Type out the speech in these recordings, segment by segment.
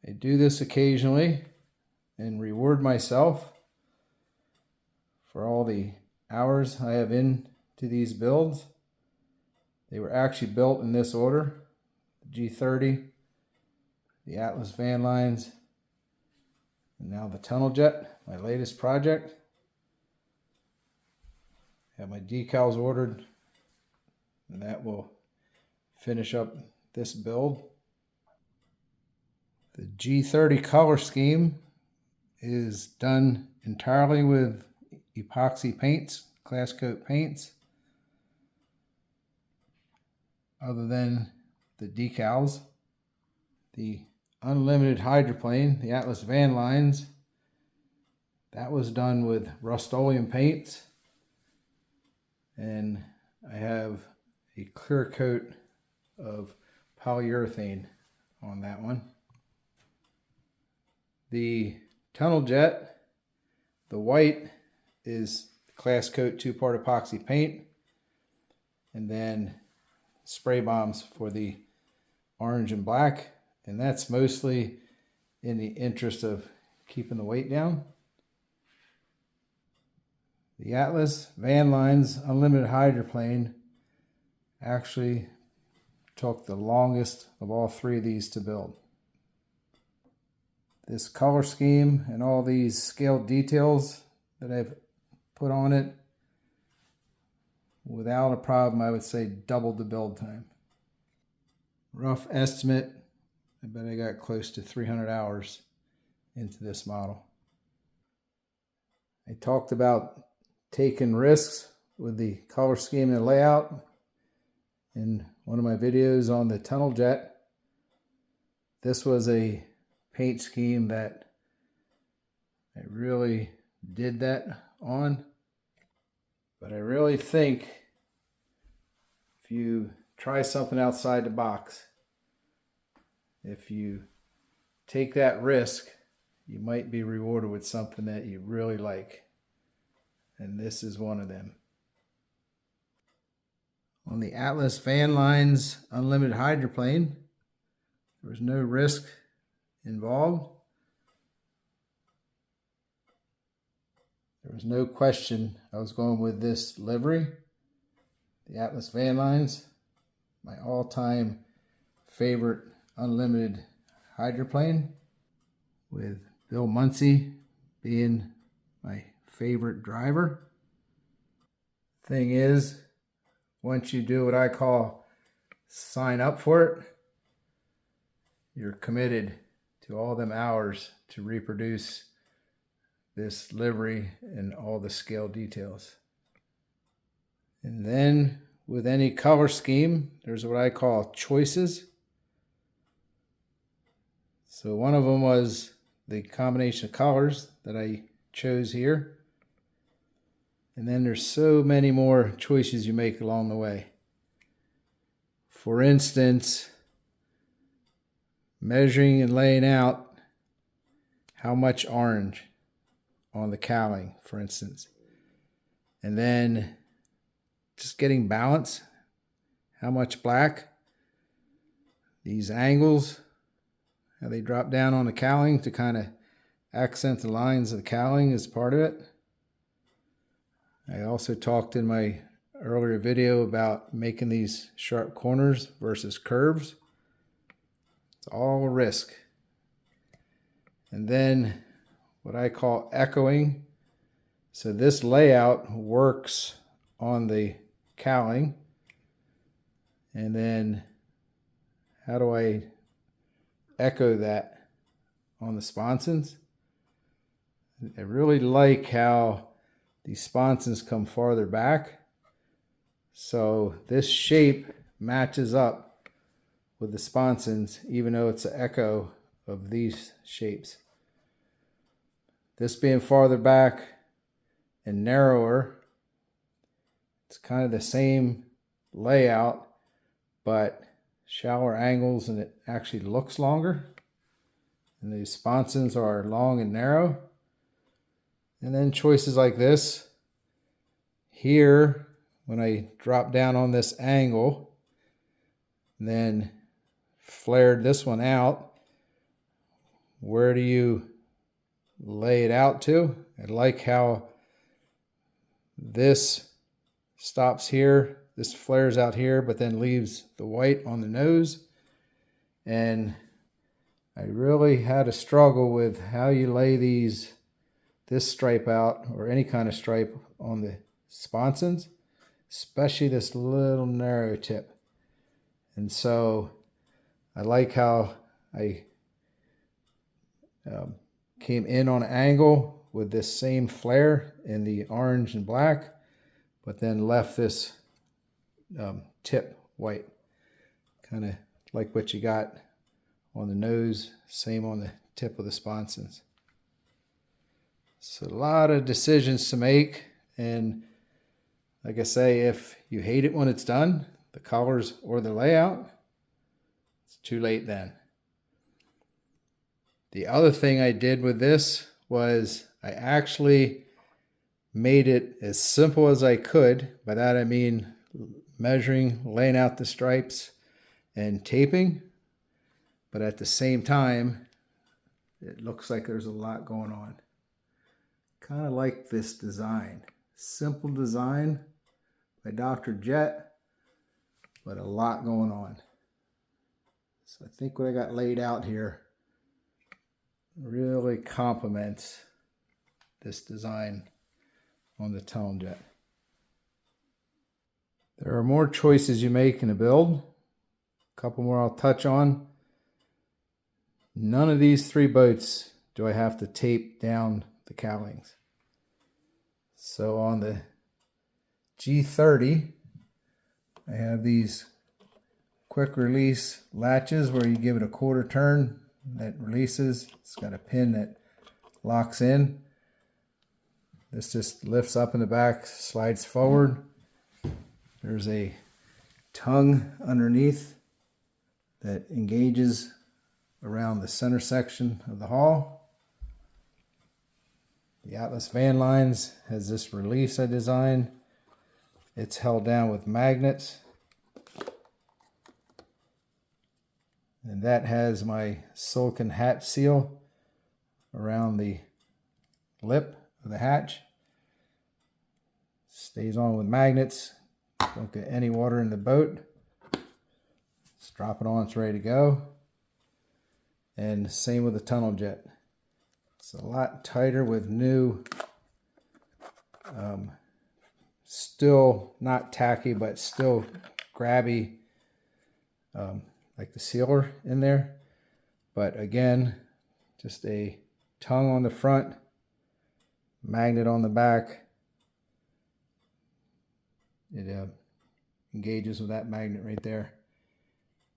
I do this occasionally and reward myself for all the hours I have into these builds. They were actually built in this order: the G30, the Atlas van lines, and now the tunnel jet, my latest project. I have my decals ordered, and that will finish up this build. The G30 color scheme is done entirely with epoxy paints, class coat paints, other than the decals. The unlimited hydroplane, the Atlas van lines, that was done with Rust-Oleum paints, and I have a clear coat of polyurethane on that one. The tunnel jet, the white is class coat 2-part epoxy paint, and then spray bombs for the orange and black, and that's mostly in the interest of keeping the weight down. The Atlas van lines unlimited hydroplane actually took the longest of all three of these to build. This color scheme and all these scaled details that I've put on it, without a problem, I would say doubled the build time. Rough estimate, I bet I got close to 300 hours into this model. I talked about taking risks with the color scheme and layout in one of my videos on the tunnel jet. This was a paint scheme that I really did that on, but I really think if you try something outside the box, if you take that risk, you might be rewarded with something that you really like, and this is one of them. On the Atlas van lines unlimited hydroplane, there was no risk involved. There was no question I was going with this livery. The Atlas van lines, my all-time favorite unlimited hydroplane, with Bill Munsey being my favorite driver. Thing is, once you do what I call sign up for it, you're committed to all them hours to reproduce this livery and all the scale details. And then with any color scheme, there's what I call choices. So one of them was the combination of colors that I chose here. And then there's so many more choices you make along the way. For instance, measuring and laying out how much orange on the cowling, for instance. And then just getting balance, how much black, these angles, how they drop down on the cowling to kind of accent the lines of the cowling is part of it. I also talked in my earlier video about making these sharp corners versus curves. It's all a risk. And then what I call echoing. So this layout works on the cowling. And then how do I echo that on the sponsons? I really like how the sponsons come farther back. So this shape matches up with the sponsons, even though it's an echo of these shapes. This being farther back and narrower, it's kind of the same layout, but shallower angles, and it actually looks longer. And the sponsons are long and narrow. And then choices like this. Here, when I drop down on this angle, and then flared this one out, where do you lay it out to? I like how this stops here, this flares out here, but then leaves the white on the nose. And I really had a struggle with how you lay this stripe out, or any kind of stripe on the sponsons, especially this little narrow tip. And so I like how I came in on an angle with this same flare in the orange and black, but then left this tip white. Kind of like what you got on the nose, same on the tip of the sponsons. So a lot of decisions to make, and like I say, if you hate it when it's done, the colors or the layout, it's too late then. The other thing I did with this was I actually made it as simple as I could. By that I mean measuring, laying out the stripes, and taping. But at the same time, it looks like there's a lot going on. Kind of like this design. Simple design by Dr. Jet, but a lot going on. So I think what I got laid out here really complements this design on the Tunnel Jet. There are more choices you make in a build. A couple more I'll touch on. None of these 3 boats do I have to tape down the cowlings. So on the G30, I have these quick release latches where you give it a quarter turn, that releases. It's got a pin that locks in. This just lifts up in the back, slides forward. There's a tongue underneath that engages around the center section of the hull. The Atlas Van Lines has this release I designed. It's held down with magnets. And that has my silicone hatch seal around the lip of the hatch. Stays on with magnets. Don't get any water in the boat. Just drop it on, it's ready to go. And same with the Tunnel Jet. It's a lot tighter with new, still not tacky, but still grabby, like the sealer in there. But again, just a tongue on the front, magnet on the back. It engages with that magnet right there.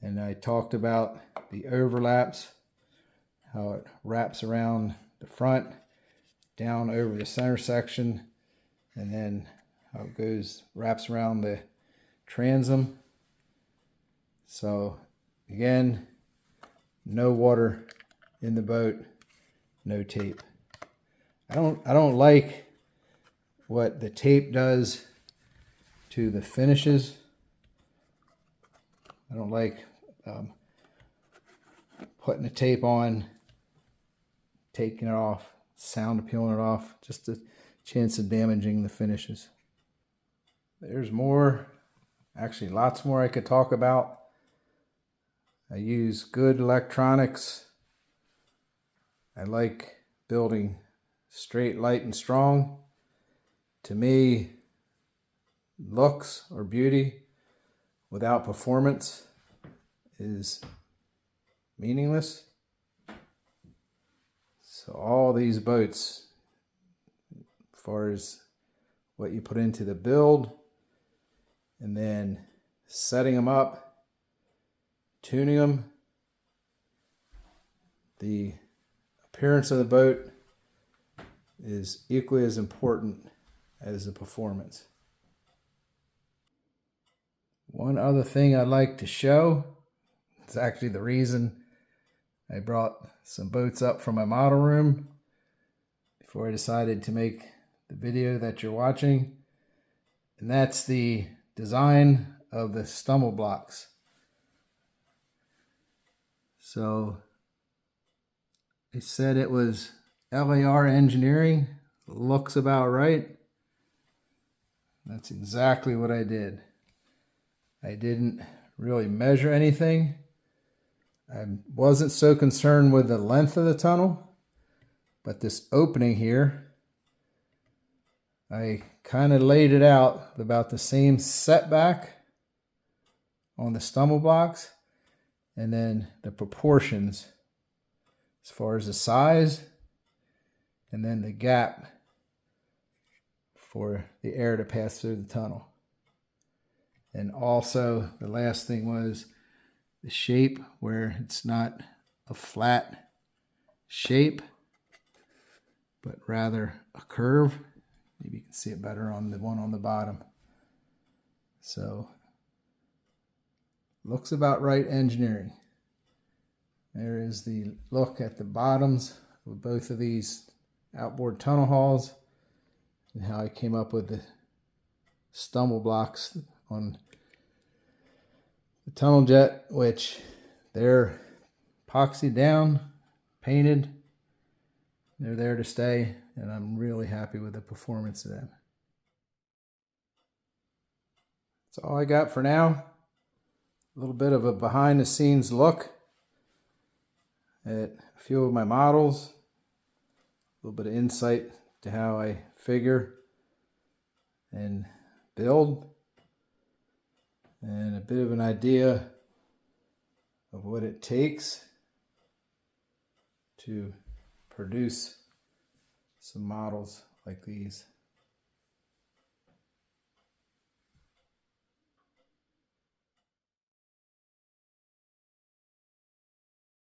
And I talked about the overlaps, how it wraps around the front, down over the center section, and then how it goes, wraps around the transom. So again, no water in the boat, no tape. I don't like what the tape does to the finishes. I don't like putting the tape on, taking it off, sound of peeling it off, just a chance of damaging the finishes. There's more, actually lots more I could talk about. I use good electronics. I like building straight, light, and strong. To me, looks or beauty without performance is meaningless. So all these boats, as far as what you put into the build, and then setting them up, tuning them, the appearance of the boat is equally as important as the performance. One other thing I'd like to show, it's actually the reason I brought some boats up from my model room before I decided to make the video that you're watching, and that's the design of the stumble blocks. So They said it was LAR engineering. Looks about right. That's exactly what I did. I didn't really measure anything. I wasn't so concerned with the length of the tunnel, but this opening here, I kind of laid it out about the same setback on the stumble blocks, and then the proportions as far as the size, and then the gap for the air to pass through the tunnel. And also the last thing was the shape, where it's not a flat shape, but rather a curve. Maybe you can see it better on the one on the bottom. So, looks about right engineering. There is the look at the bottoms of both of these outboard tunnel halls and how I came up with the stumble blocks on the tunnel jet, which they're epoxied down, painted. They're there to stay, and I'm really happy with the performance of them. That's all I got for now. A little bit of a behind the scenes look at a few of my models, a little bit of insight to how I figure and build, and a bit of an idea of what it takes to produce some models like these.